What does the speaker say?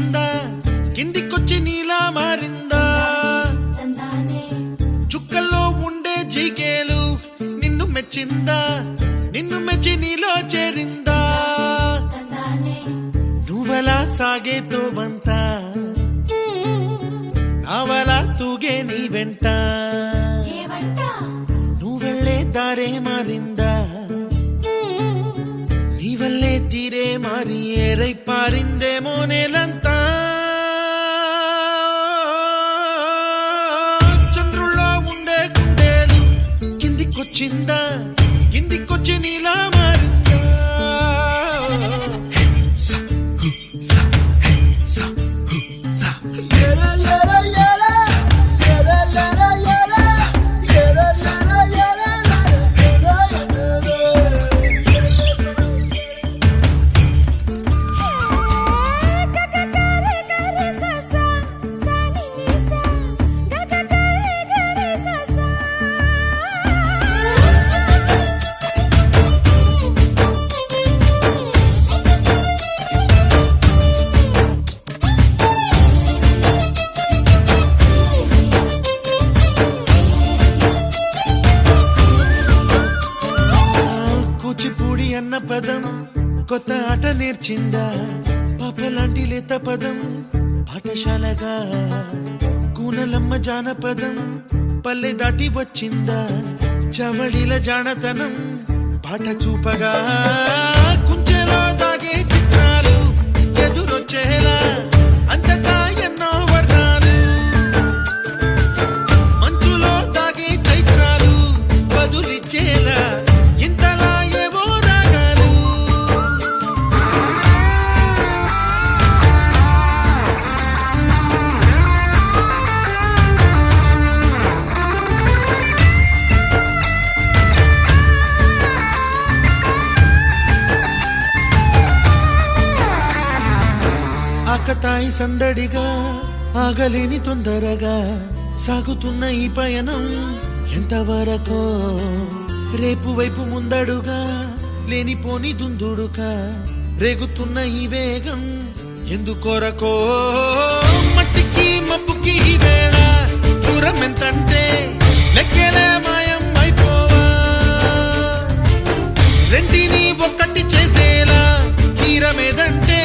మెచ్చిందా కిందికొచ్చి నీలా మారిందా చుక్కల్లో ఉండే జీకేలు నిన్ను మెచ్చిందా నిన్ను మెచ్చి నీలో చేరిందా నువ్వలా సాగేతో బంత నావలా తూగే నీ వెంట నువ్వెళ్ళే దారే మారిందా నీవల్లే తీరే మారి ఏరై పారిందేమో నేలంతా చంద్రుల్లో ఉండే గుండెలు కిందికొచ్చిందా కిందికొచ్చి నీలా మారిందా అన్న పదం కొత్త ఆట నేర్చిందా పాపలాంటి లేత పదం పాఠశాలగా కూనలమ్మ జానపదం పల్లె దాటి వచ్చిందా చవళిల జానతనం పాట చూపగా కుంచెలో దాగే చిత్రాలు ఎదురొచ్చేలా అంతటా ఎన్నో వర్ణాలు మంచులో దాగే చైత్రాలు బదులిచ్చేలా ఆకతాయి సందడిగా ఆగలేని తొందరగా సాగుతున్న ఈ పయనం ఎంతవరకో రేపు వైపు ముందడుగా లేనిపోని దుందుడుగా రేగుతున్న ఈ వేగం ఎందుకొరకో మట్టికి మబ్బుకి ఈ వేళ దూరం ఎంతంటే లెక్కలే మాయం అయిపోవా రెంటిని ఒక్కటి చేసేలా తీరమేదంటే